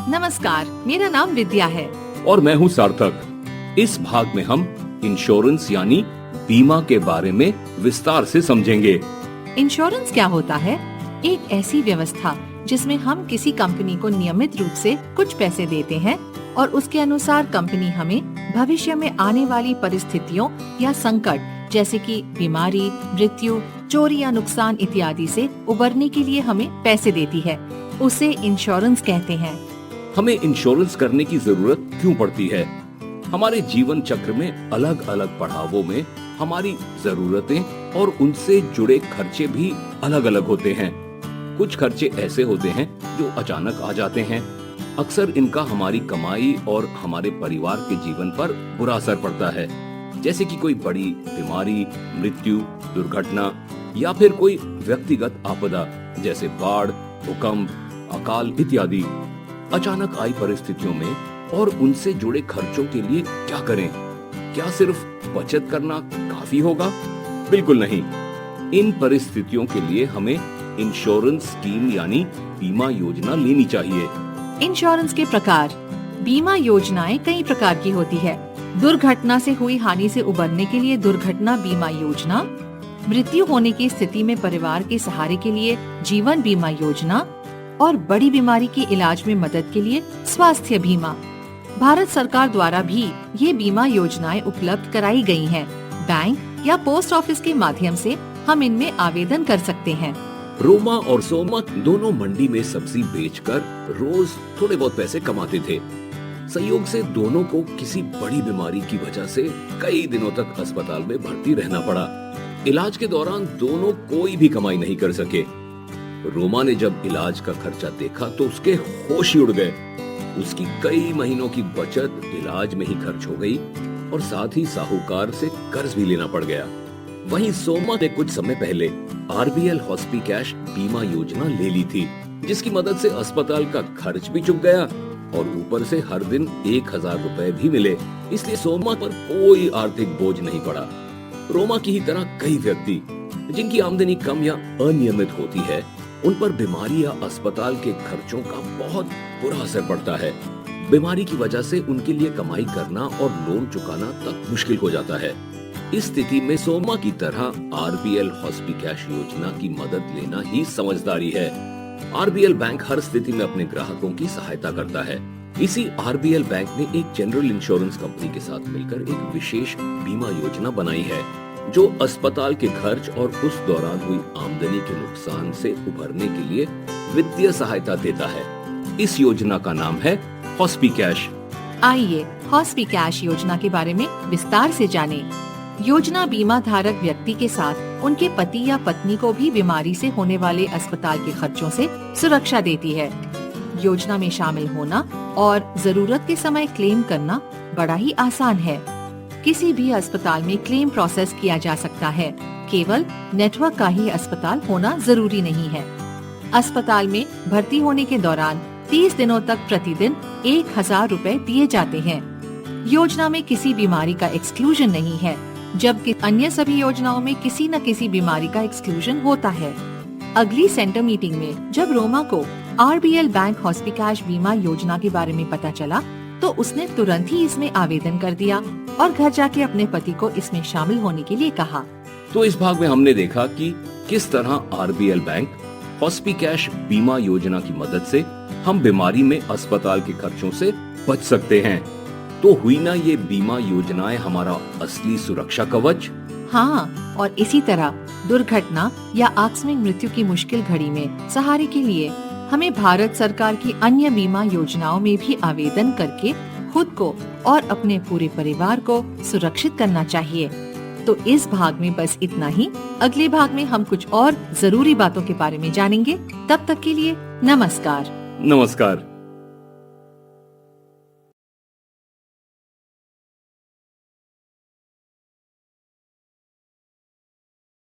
नमस्कार, मेरा नाम विद्या है। और मैं हूँ सार्थक। इस भाग में हम इंश्योरेंस यानी बीमा के बारे में विस्तार से समझेंगे। इंश्योरेंस क्या होता है? एक ऐसी व्यवस्था जिसमें हम किसी कंपनी को नियमित रूप से कुछ पैसे देते हैं और उसके अनुसार कंपनी हमें भविष्य में आने वाली परिस्थितियों या संकट जैसे कि बीमारी, मृत्यु, चोरी या नुकसान इत्यादि से उबरने के लिए हमें पैसे देती है। उसे इंश्योरेंस कहते हैं। हमें इंश्योरेंस करने की जरूरत क्यों पड़ती है? हमारे जीवन चक्र में अलग अलग पड़ावों में हमारी जरूरतें और उनसे जुड़े खर्चे भी अलग अलग होते हैं। कुछ खर्चे ऐसे होते हैं जो अचानक आ जाते हैं। अक्सर इनका हमारी कमाई और हमारे परिवार के जीवन पर बुरा असर पड़ता है, जैसे कि कोई बड़ी बीमारी, मृत्यु, दुर्घटना या फिर कोई व्यक्तिगत आपदा जैसे बाढ़, भूकंप, अकाल इत्यादि। अचानक आई परिस्थितियों में और उनसे जुड़े खर्चों के लिए क्या करें? क्या सिर्फ बचत करना काफी होगा? बिल्कुल नहीं। इन परिस्थितियों के लिए हमें इंश्योरेंस स्कीम यानी बीमा योजना लेनी चाहिए। इंश्योरेंस के प्रकार। बीमा योजनाएं कई प्रकार की होती है। दुर्घटना से हुई हानि से उबरने के लिए दुर्घटना बीमा योजना, मृत्यु होने की स्थिति में परिवार के सहारे के लिए जीवन बीमा योजना और बड़ी बीमारी के इलाज में मदद के लिए स्वास्थ्य बीमा। भारत सरकार द्वारा भी ये बीमा योजनाएं उपलब्ध कराई गई हैं। बैंक या पोस्ट ऑफिस के माध्यम से हम इनमें आवेदन कर सकते हैं। रोमा और सोमा दोनों मंडी में सब्जी बेचकर रोज थोड़े बहुत पैसे कमाते थे। संयोग से दोनों को किसी बड़ी बीमारी की वजह से कई दिनों तक अस्पताल में भर्ती रहना पड़ा। इलाज के दौरान दोनों कोई भी कमाई नहीं कर सके। रोमा ने जब इलाज का खर्चा देखा तो उसके होश ही उड़ गए। उसकी कई महीनों की बचत इलाज में ही खर्च हो गई और साथ ही साहूकार से कर्ज भी लेना पड़ गया। वहीं सोमा ने कुछ समय पहले आरबीएल हॉस्पिकैश बीमा योजना ले ली थी, जिसकी मदद से अस्पताल का खर्च भी चुक गया और ऊपर से हर दिन 1000 रुपए भी मिले। इसलिए सोमा पर कोई आर्थिक बोझ नहीं पड़ा। रोमा की ही तरह कई व्यक्ति जिनकी आमदनी कम या अनियमित होती है, उन पर बीमारी या अस्पताल के खर्चों का बहुत बुरा असर पड़ता है। बीमारी की वजह से उनके लिए कमाई करना और लोन चुकाना तक मुश्किल हो जाता है। इस स्थिति में सोमा की तरह आरबीएल हॉस्पिकैश योजना की मदद लेना ही समझदारी है। आरबीएल बैंक हर स्थिति में अपने ग्राहकों की सहायता करता है। इसी आरबीएल बैंक ने एक जनरल इंश्योरेंस कंपनी के साथ मिलकर एक विशेष बीमा योजना बनाई है, जो अस्पताल के खर्च और उस दौरान हुई आमदनी के नुकसान से उभरने के लिए वित्तीय सहायता देता है। इस योजना का नाम है हॉस्पिकैश। आइए हॉस्पिकैश योजना के बारे में विस्तार से जानें। योजना बीमा धारक व्यक्ति के साथ उनके पति या पत्नी को भी बीमारी से होने वाले अस्पताल के खर्चों से सुरक्षा देती है। योजना में शामिल होना और जरूरत के समय क्लेम करना बड़ा ही आसान है। किसी भी अस्पताल में क्लेम प्रोसेस किया जा सकता है। केवल नेटवर्क का ही अस्पताल होना जरूरी नहीं है। अस्पताल में भर्ती होने के दौरान 30 दिनों तक प्रतिदिन 1000 रुपए दिए जाते हैं। योजना में किसी बीमारी का एक्सक्लूजन नहीं है, जबकि अन्य सभी योजनाओं में किसी न किसी बीमारी का एक्सक्लूजन होता है। अगली सेंटर मीटिंग में जब रोमा को आरबीएल बैंक हॉस्पिकैश बीमा योजना के बारे में पता चला, तो उसने तुरंत ही इसमें आवेदन कर दिया और घर जाके अपने पति को इसमें शामिल होने के लिए कहा। तो इस भाग में हमने देखा कि किस तरह आरबीएल बैंक हॉस्पिकैश बीमा योजना की मदद से हम बीमारी में अस्पताल के खर्चों से बच सकते हैं। तो हुई ना ये बीमा योजनाएं हमारा असली सुरक्षा कवच? हाँ, और इसी तरह दुर्घटना या आकस्मिक मृत्यु की मुश्किल घड़ी में सहारे के लिए हमें भारत सरकार की अन्य बीमा योजनाओं में भी आवेदन करके खुद को और अपने पूरे परिवार को सुरक्षित करना चाहिए। तो इस भाग में बस इतना ही। अगले भाग में हम कुछ और जरूरी बातों के बारे में जानेंगे। तब तक के लिए नमस्कार। नमस्कार।